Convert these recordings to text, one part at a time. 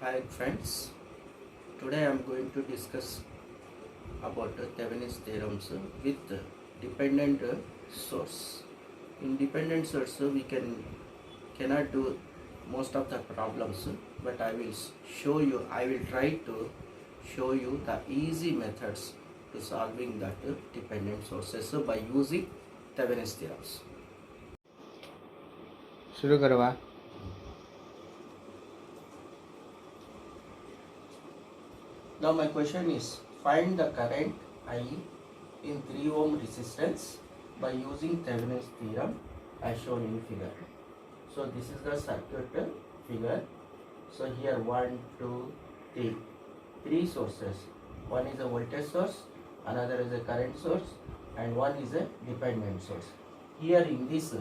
Hi friends, today I am going to discuss about Thevenin's theorems with dependent source. In dependent source we cannot do most of the problems, but I will try to show you the easy methods to solving that dependent sources by using Thevenin's theorems. शुरू करवा. Now my question is, find the current I in 3 ohm resistance by using Thevenin's theorem as shown in figure. So this is the circuit figure. So here 1, 2, 3, 3 sources. One is a voltage source, another is a current source, and one is a dependent source. Here in this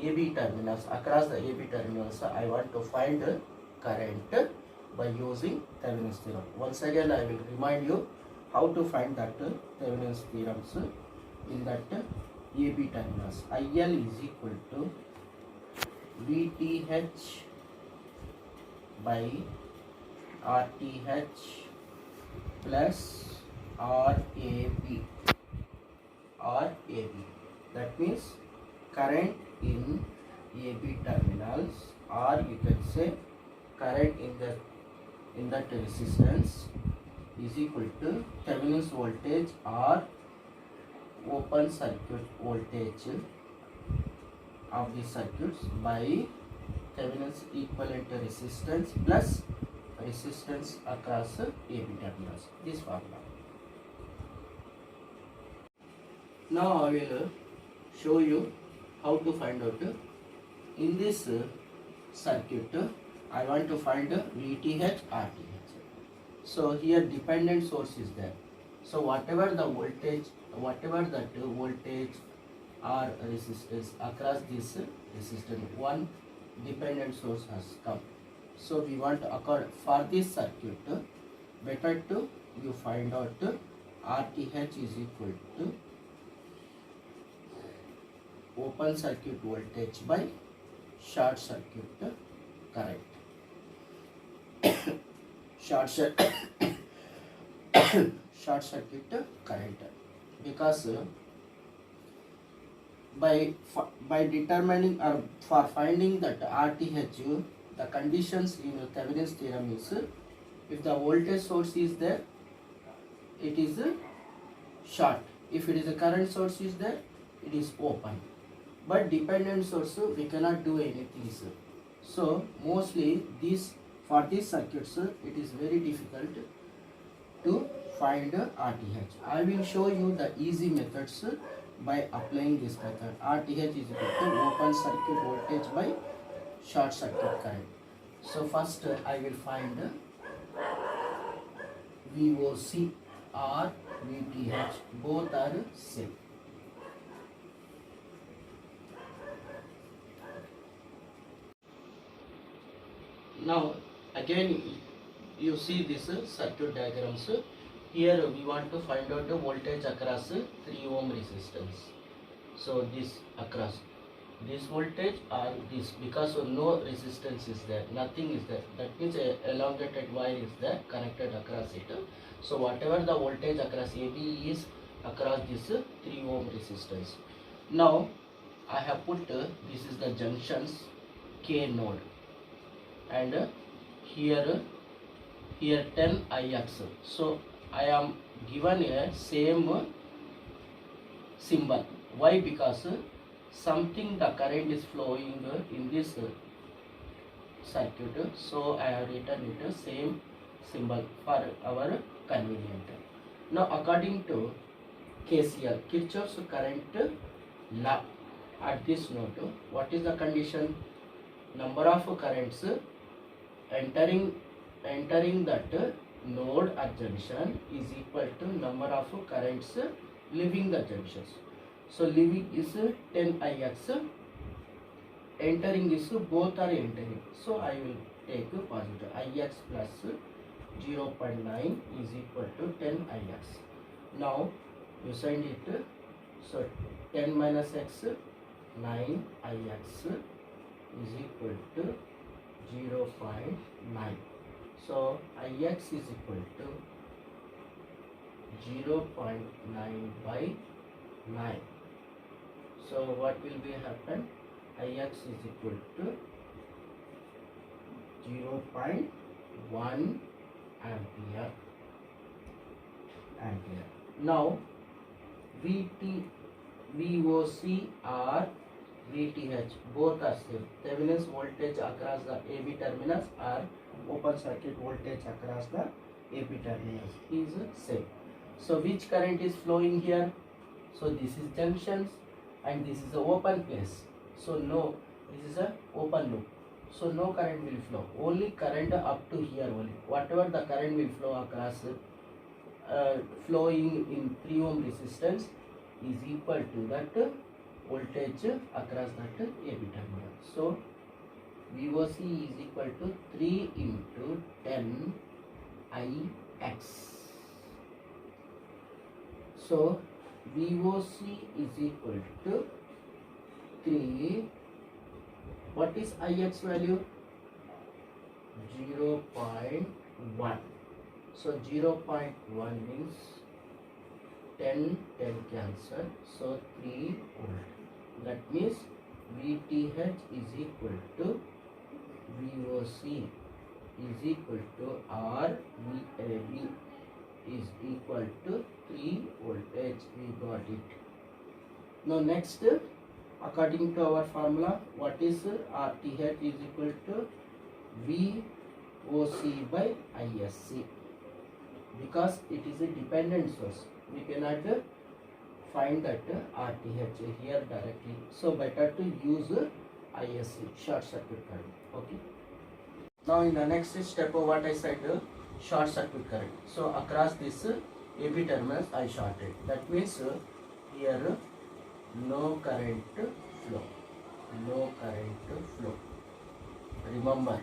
AB terminals, across the AB terminals, I want to find current by using Thevenin's theorem. Once again I will remind you how to find that Thevenin's theorems in that AB terminals. IL is equal to VTH by RTH plus RAB. That means current in AB terminals, or you can say current in that resistance is equal to Thevenin's voltage or open circuit voltage of the circuits by Thevenin's equivalent resistance plus resistance across AB terminals. This formula. Now I will show you how to find out in this circuit. I want to find VTH, RTH. So here dependent source is there. So whatever that voltage or resistance across this resistance, one dependent source has come. So we want to for this circuit, better to you find out RTH is equal to open circuit voltage by short circuit current. short circuit current, because by determining or for finding that RTH, the conditions in Thevenin's theorem is, if the voltage source is there, it is short. If it is a current source is there, it is open. But dependent source we cannot do anything, sir. So mostly for these circuits it is very difficult to find RTH. I will show you the easy methods by applying this method. RTH is equal to open circuit voltage by short circuit current. So first I will find VOC or VTH, both are same. Now again you see this circuit diagrams. Here we want to find out the voltage across 3 ohm resistance. So this across this voltage or this, because no resistance is there, nothing is there, that means a elongated wire is there connected across it. So whatever the voltage across AB is across this 3 ohm resistance. Now I have put this is the junctions K node, and here 10 Ix. So I am given a same symbol. Why? Because something the current is flowing in this circuit, so I have written it same symbol for our convenience. Now according to KCL, Kirchhoff's current law, at this node, what is the condition? Number of currents entering that node or junction is equal to number of currents leaving the junctions. So leaving is 10 Ix, entering is both are entering. So I will take positive. Ix plus 0.9 is equal to 10 Ix. Now you send it. So 10 minus x, 9 Ix is equal to 0.9. So Ix is equal to 0.9 by 9. So what will be happen? Ix is equal to 0.1 ampere. Now VT, VOC or VTH both are same. Thevenin's voltage across the AB terminals or open circuit voltage across the AB terminals is same. So which current is flowing here? So this is junctions and this is a open place. So no, this is a open loop. So no current will flow. Only current up to here only. Whatever the current will flow across flowing in 3 ohm resistance is equal to that voltage across that AB terminal. So VOC is equal to 3 into 10 Ix. So VOC is equal to 3. What is Ix value? 0.1. So 0.1 means 10 cancel. So 3 volt. That means VTH is equal to VOC is equal to R VAB is equal to 3 voltage. We got it. Now next, according to our formula, what is RTH is equal to VOC by ISC. Because it is a dependent source, we cannot find that RTH here directly. So better to use ISC, short circuit current. Okay. Now in the next step, what I said, short circuit current. So across this AB terminals I shorted. That means here no current flow. No current flow. Remember,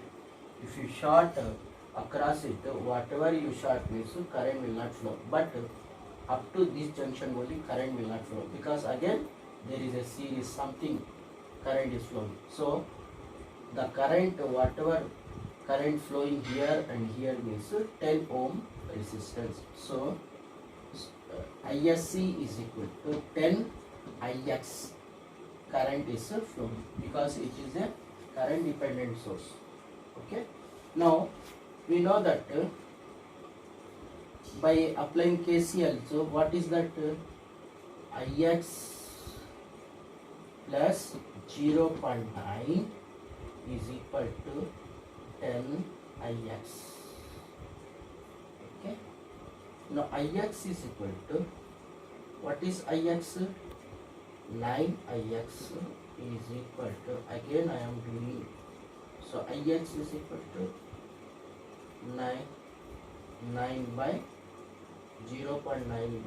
if you short across it, whatever you short means current will not flow. But up to this junction only current will not flow, because again there is a series, something current is flowing. So the current, whatever current flowing here and here means 10 ohm resistance. So ISC is equal to 10 Ix. Current is flowing because it is a current dependent source. Okay. Now we know that by applying KCL, so what is that? Ix plus 0.9 is equal to 10 Ix. Okay. Now Ix is equal to, what is Ix? 9 Ix is equal to, again I am doing, so Ix is equal to 9 by 0.9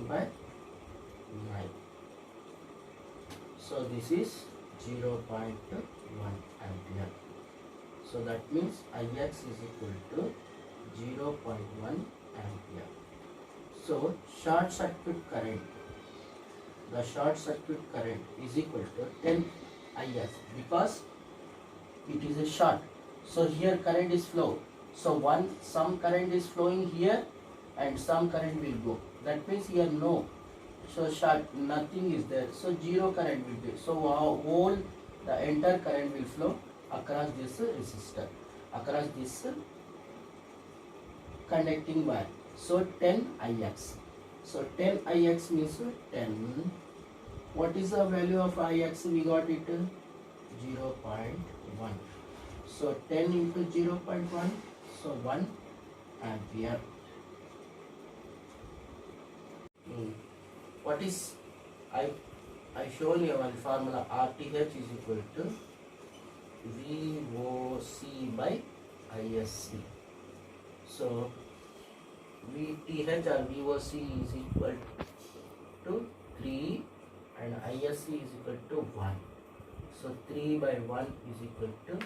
by 9. So this is 0.1 ampere. So that means Ix is equal to 0.1 ampere. So short circuit current, the short circuit current is equal to 10 Is, because it is a short. So here current is flow. So some current is flowing here and some current will go. That means here no. So short, nothing is there. So zero current will be. So whole the entire current will flow across this resistor, across this conducting wire. So 10 Ix. So 10 Ix means 10. What is the value of Ix? We got it 0.1. So 10 into 0.1, so 1 ampere. What is, I shown you one formula, RTH is equal to VOC by ISC. So VTH or VOC is equal to 3 and ISC is equal to 1. So 3 by 1 is equal to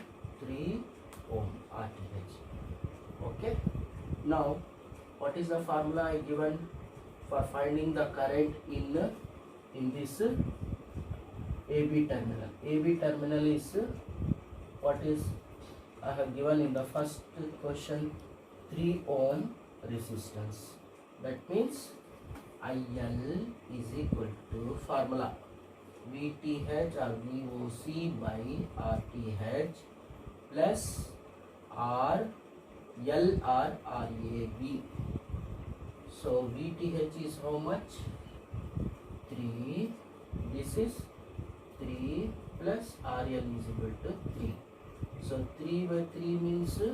3 ohm RTH. Okay. Now what is the formula I given for finding the current in this AB terminal? AB terminal is, what is I have given in the first question 3 ohm resistance. That means IL is equal to formula VTH or VOC by RTH plus R L or RAB. So VTH is how much? 3. This is 3 plus RL is equal to 3. So 3 by 3 means 3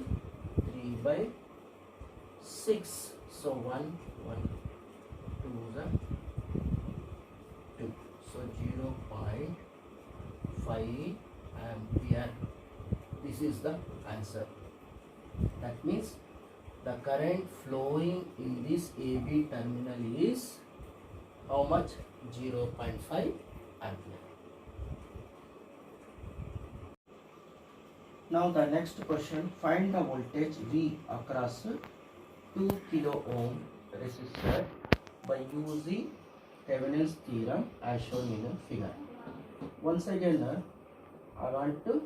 by 6. So 1, 2 the 2. So 0.5 ampere. This is the answer. That means the current flowing in this AB terminal is how much? 0.5 ampere. Now the next question, find the voltage V across 2 kilo ohm resistor by using Thevenin's theorem as shown in a figure. Once again, I want to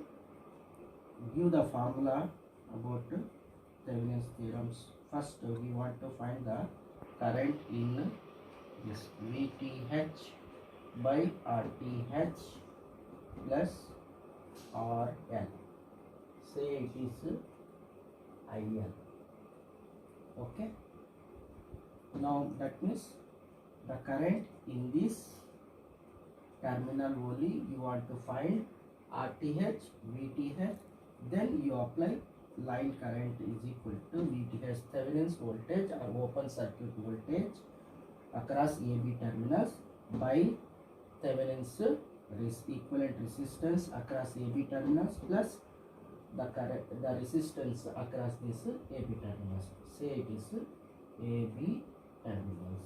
give the formula about Thevenin's theorems. First, we want to find the current in this VTH by RTH plus RL. Say it is IL. Okay. Now that means the current in this terminal only you want to find RTH, VTH, then you apply line current is equal to VTH Thevenin's voltage or open circuit voltage across AB terminals by Thevenin's equivalent resistance across AB terminals plus the resistance across this AB terminals. Say it is AB terminals.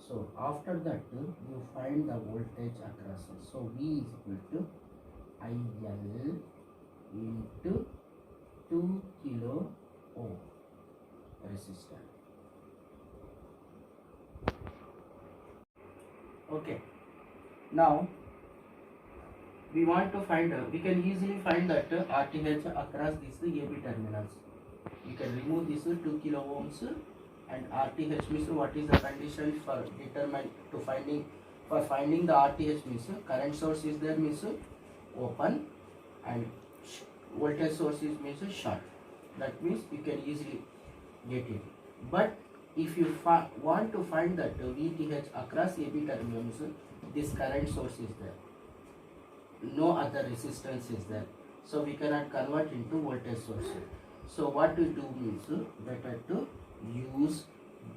So after that you find the voltage across it. So V is equal to IL into 2 kilo ohm resistor. Okay. Now we want to find, we can easily find that RTH across these AB terminals. You can remove this 2 kilo ohms and RTH means what is the condition for finding the RTH means current source is there means open and voltage source is means short. That means you can easily get it. But if you want to find that VTH across AB terminals, this current source is there. No other resistance is there. So we cannot convert into voltage source. So what we do means better to use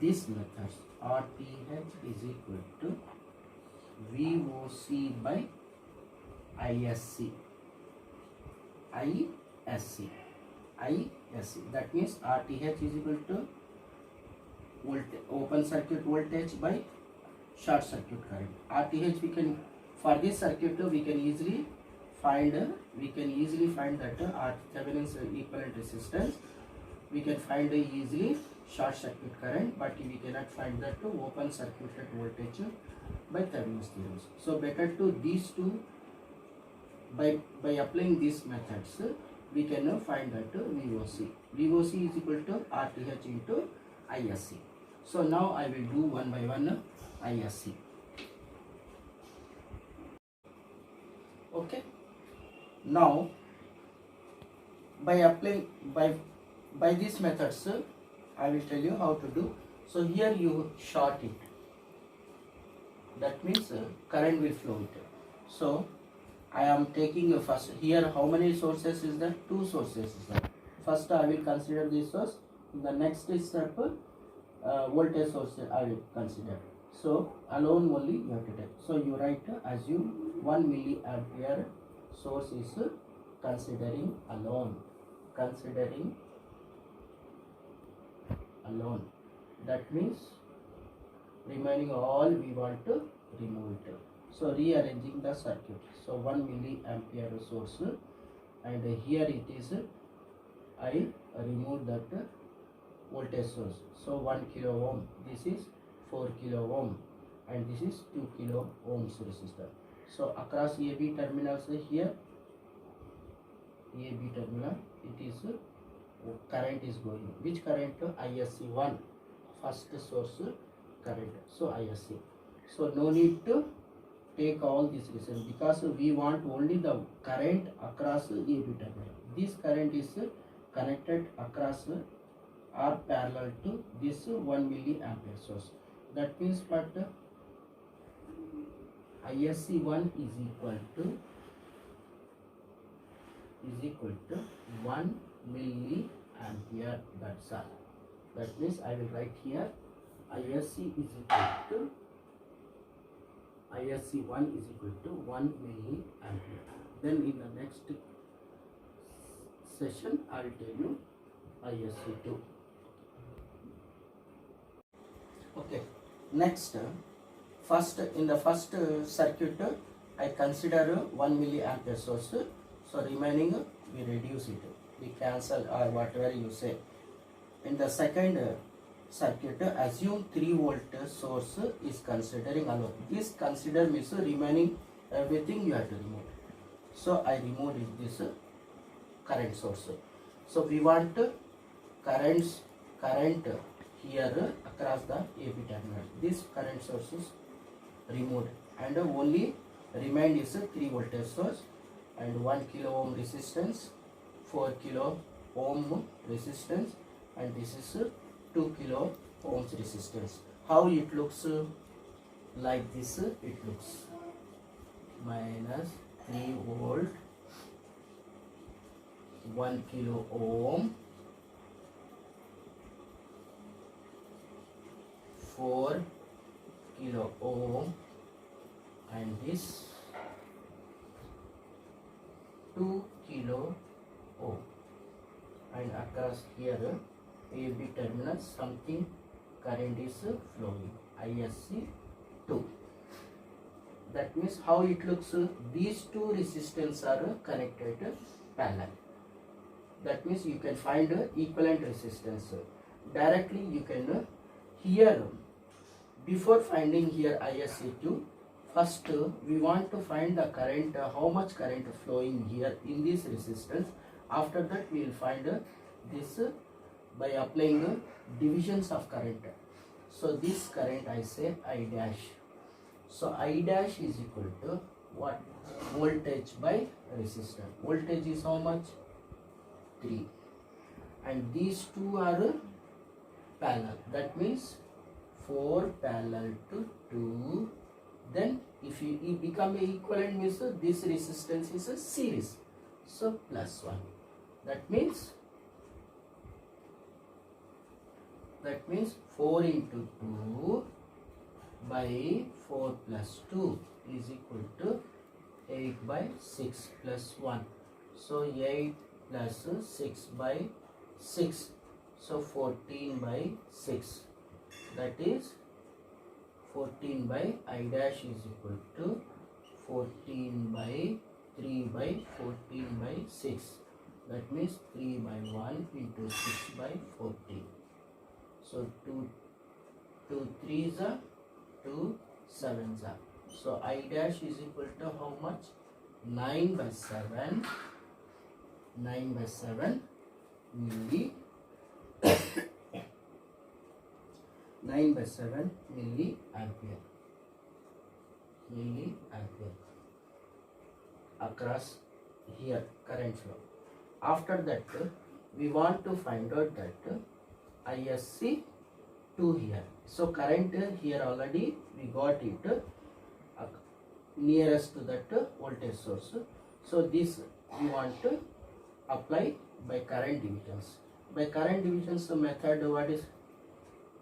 this method. RTH is equal to VOC by ISC. ISC. That means RTH is equal to open circuit voltage by short circuit current. RTH we can, for this circuit we can easily find that Thevenin's equivalent resistance. We can find easily short circuit current, but we cannot find that open circuit voltage by Thevenin's theorems. So better to these two, by applying these methods we can find that VOC. VOC is equal to RTH into ISC. So now I will do one by one ISC. Okay. Now by applying by these methods I will tell you how to do. So here you short it. That means current will flow it. So I am taking first here how many sources is there? 2 sources is there. First I will consider this source. The next step voltage source I will consider. So alone only you have to take. So you write assume 1 milliampere source is considering alone. That means remaining all we want to remove it. So rearranging the circuit. So 1 milliampere source and here it is I remove that voltage source. So 1 kilo ohm. This is 4 kilo ohm and this is 2 kilo ohms resistor. So across AB terminals here AB terminal, it is current is going. Which current? ISC1, first source current. So ISC. So no need to take all this resistance because we want only the current across AB terminal. This current is connected across or parallel to this 1 milliampere source. That means what? ISC1 is equal to 1 milliampere. That's all. That means I will write here ISC is equal to ISC1 is equal to 1 milliampere. Then in the next session I will tell you ISC2. Okay. Next, first in the first circuit I consider 1 milliampere source. So remaining we reduce it, we cancel or whatever you say. In the second circuit, assume 3 volt source is considering alone. This consider means remaining everything you have to remove. So I remove this current source. So we want current here across the AB terminal. This current source is removed and only remained is 3 voltage source and 1 kilo ohm resistance, 4 kilo ohm resistance, and this is 2 kilo ohms resistance. How it looks? Like this it looks. Minus 3 volt, 1 kilo ohm, 4 kilo ohm, and this 2 kilo ohm, and across here AB terminal something current is flowing, ISC2. That means how it looks? These two resistance are connected parallel. That means you can find equivalent resistance directly. You can here, before finding here ISC2, first we want to find the current, how much current flowing here in this resistance. After that we will find this by applying divisions of current. So this current I say I dash. So I dash is equal to what? Voltage by resistance. Voltage is how much? 3. And these two are parallel. That means 4 parallel to 2. Then if you become a equivalent means this resistance is a series. So plus 1. That means 4 into 2 by 4 plus 2 is equal to 8 by 6 plus 1. So 8 plus 6 by 6. So 14 by 6. That is 14 by I dash is equal to 14 by 3 by 14 by 6. That means 3 by 1 into 6 by 14. So 2 3s are 2 7s are. So I dash is equal to how much? 9 by 7. 9 by 7 milli 9 by 7 milliampere across here current flow. After that we want to find out that ISC2 here. So current here already we got it nearest to that voltage source. So this we want to apply by current divisions. By current divisions method, what is?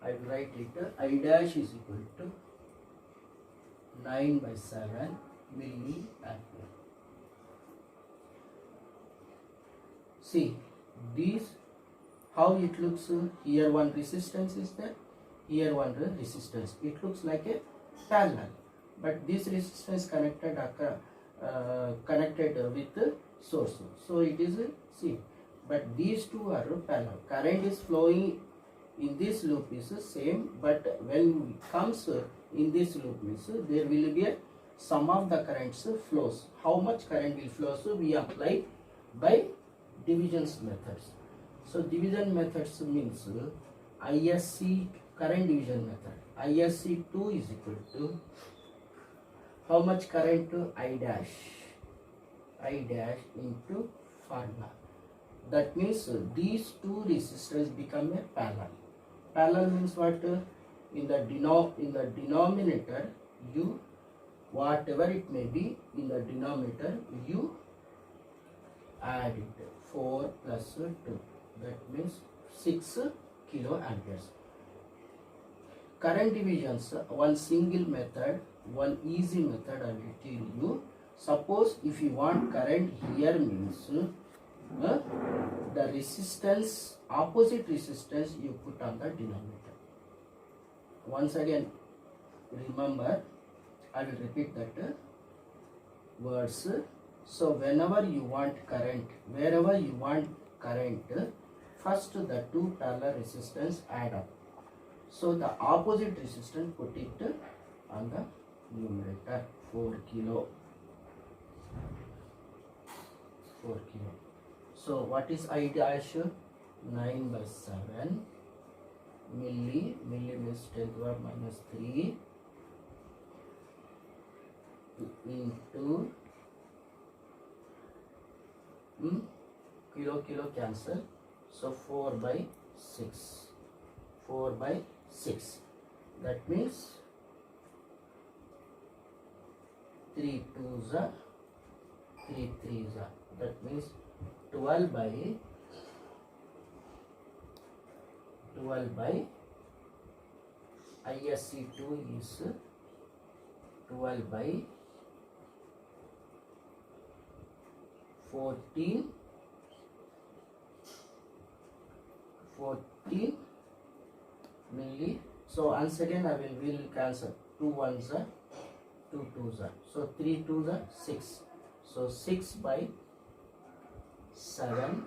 I will write it I dash is equal to 9 by 7 milliampere. See these how it looks. Here one resistance is there, here one resistance. It looks like a parallel, but this resistance connected with the source. So it is see, but these two are parallel. Current is flowing in this loop is same, but when it comes in this loop means there will be a sum of the currents flows. How much current will flow? So we apply by divisions methods. So division methods means ISC current division method. ISC2 is equal to how much current to I dash into formula. That means these two resistors become a parallel. Parallel means what? In the denominator, you whatever it may be in the denominator, you add it 4 plus 2. That means 6 kilo amperes. Current divisions, one single method, one easy method I will tell you. Suppose if you want current here means the resistance, opposite resistance you put on the denominator. Once again, remember, I will repeat that words. So whenever you want current, wherever you want current, first the two parallel resistance add up. So the opposite resistance put it on the numerator, 4 kilo. So what is I dash? 9 by 7 milli means 10 to the power minus 3 into kilo cancel, so 4 by 6. That means 3 2s are 3 3s are, that means 12 by ISC2 is 12 by 14 milli. So once again I will cancel 2 1s are 2 2s are, so 3 2s are 6, so 6 by 7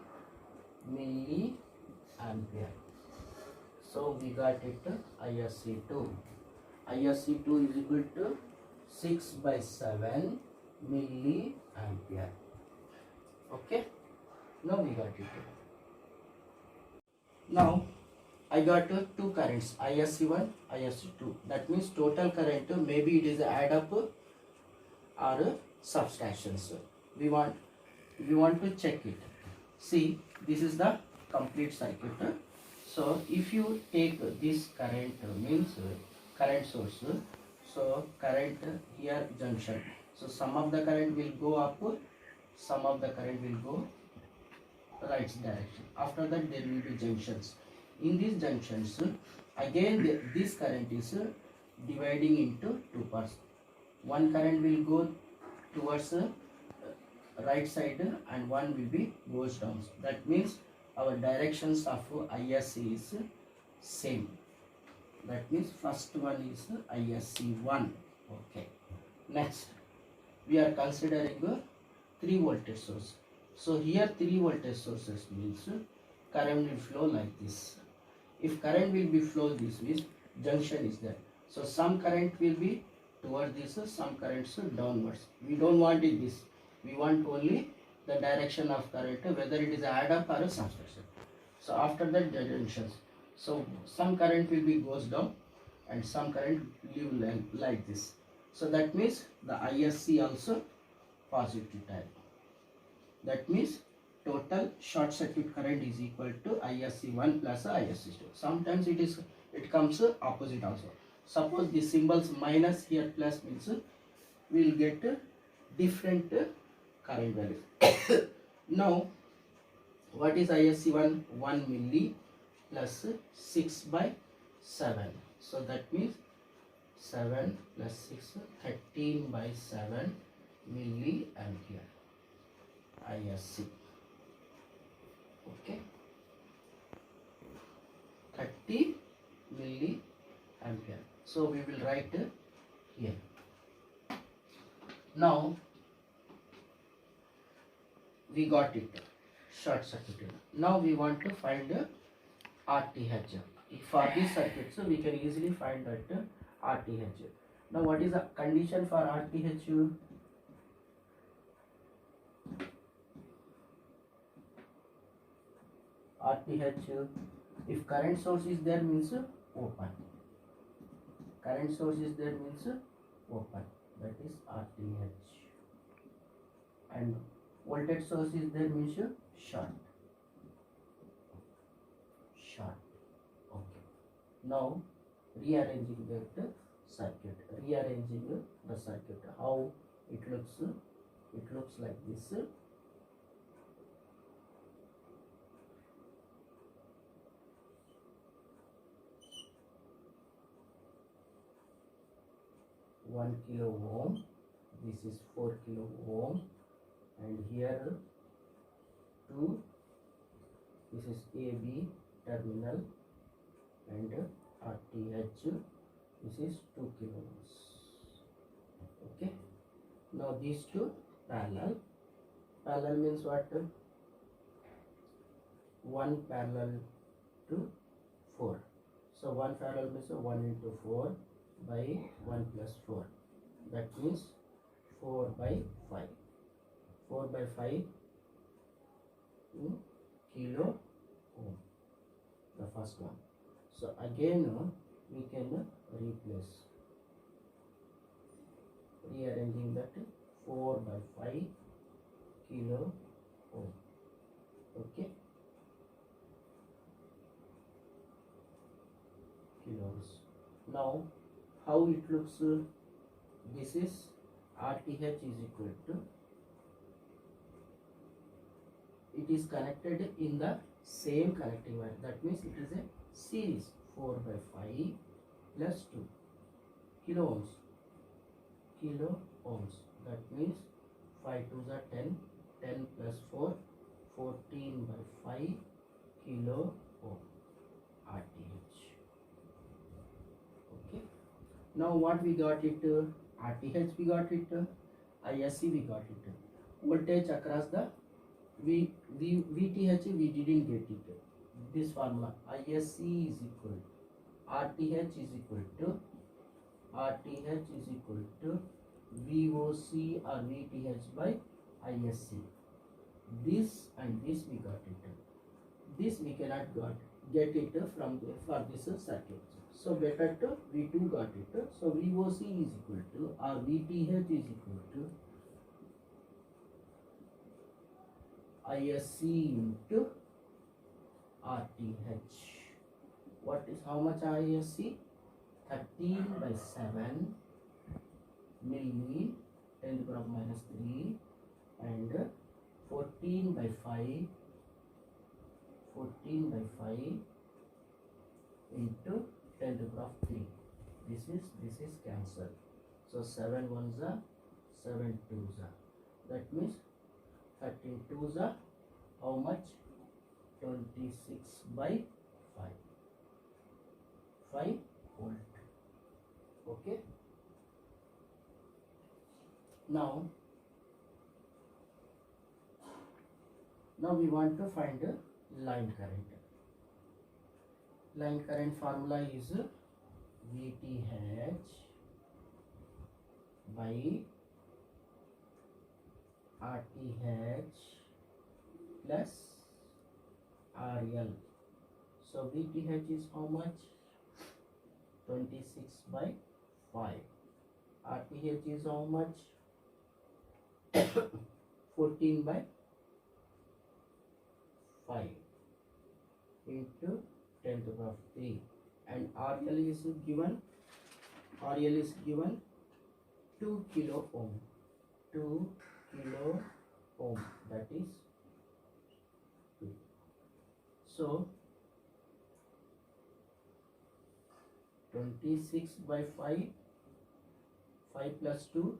milli ampere. So we got it ISC2. ISC2 is equal to 6 by 7 milli ampere. Okay, now we got it. Now I got two currents, ISC1, ISC2. That means total current, maybe it is add up or subtractions. We want to check it. See, this is the complete circuit. So if you take this current means current source, so current here junction, so some of the current will go up, some of the current will go right direction. After that there will be junctions. In these junctions again this current is dividing into two parts. One current will go towards right side and one will be goes down. That means our directions of ISC is same. That means first one is ISC1. Okay. Next we are considering 3 voltage source. So here 3 voltage sources means current will flow like this. If current will be flow this means junction is there. So some current will be towards this, some currents downwards. We don't want it this. We want only the direction of current, whether it is add up or a subtraction. So after that the junctions. So some current will be goes down and some current leave like this. So that means the ISC also positive type. That means total short circuit current is equal to ISC1 plus ISC2. Sometimes it comes opposite also. Suppose the symbols minus here plus means we will get different current values. Now what is ISC1? 1 milli plus 6 by 7. So that means 7 plus 6, 13 by 7 milli ampere ISC. Okay, 30 milli ampere. So we will write here. Now we got it, short circuit. Now we want to find RTH. For this circuit, so we can easily find that RTH. Now what is the condition for RTH? RTH, if current source is there means open. Current source is there means open. That is RTH. And voltage source is there means short. Short. Okay. Now rearranging that circuit. Rearranging the circuit. How it looks? It looks like this. 1 kilo ohm, this is 4 kilo ohm, and here 2, this is AB terminal, and RTH, this is 2 kilo ohms. Okay, now these two parallel. Parallel means what? 1 parallel to 4. So 1 parallel means 1 into 4 by 1 plus 4. That means 4 by 5. 4 by 5 kilo ohm. The first one. So again we can replace. Rearranging that 4 by 5 kilo ohm. Okay. Kilos. Now how it looks? This is RTH is equal to, it is connected in the same connecting wire. That means it is a series. 4 by 5 plus 2 kilo ohms. Kilo ohms. That means 5 2s are 10. 10 plus 4, 14 by 5 kilo ohm. RTH. Okay. Now what we got it? RTH we got it. ISC we got it. Voltage across the VTH we didn't get it. This formula ISC is equal to RTH is equal to VOC or VTH by ISC. This and this we got it. This we cannot get it from for this circuit. So better to V2 got it. So VOC is equal to or VTH is equal to ISC into RTH. What is how much ISC? 13 by 7 milli 10 to the power minus 3 and 14 by 5 into 10 to the power 3. This is cancelled. So 7 ones are 7 twos are. That means 13 twos are how much? 26 by 5. 5 volt. Okay. Now we want to find a line current. Line current formula is VTH by RTH plus RL. So VTH is how much? 26 by 5. RTH is how much? 14 by 5 into 10 to the power 3, and RL is given 2 kilo ohm. 2 kilo ohm, that is 2. So 26 by 5, 5 plus 2,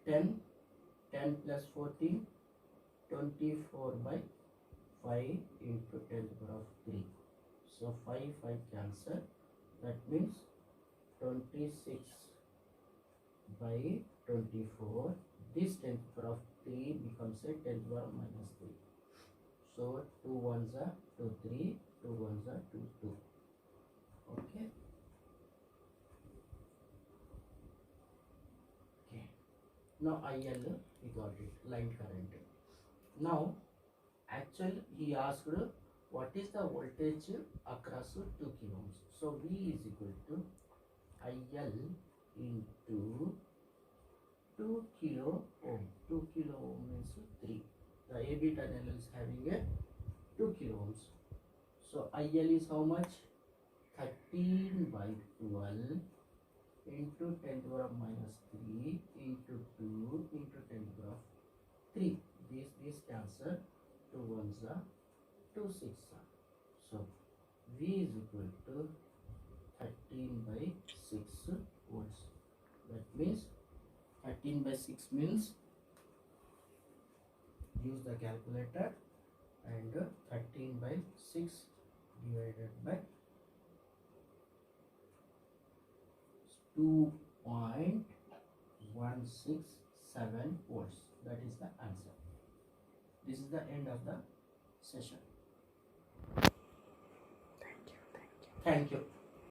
10, 10 plus 14, 24 by 5 into 10 to the power 3. So 5 cancel. That means 26 by 24. This 10 to the power 3 becomes a 10 to the power minus 3. So 2 ones are 2 3, 2 ones are 2 2. Okay. Now IL we got it, line current. Now Actually, he asked what is the voltage across 2 kilo ohms. So V is equal to IL into 2 kilo ohm. 2 kilo ohm means 3. The AB tunnel is having a 2 kilo ohms. So IL is how much? 13 by 12 into 10 to the power minus 3 into 2 into 10 to the power 3. This cancel. 2 ones are 2 6 are. So V is equal to 13 by 6 volts. That means 13 by 6 means, use the calculator, and 13 by 6 divided by 2.167 volts. That is the answer. This is the end of the session. Thank you.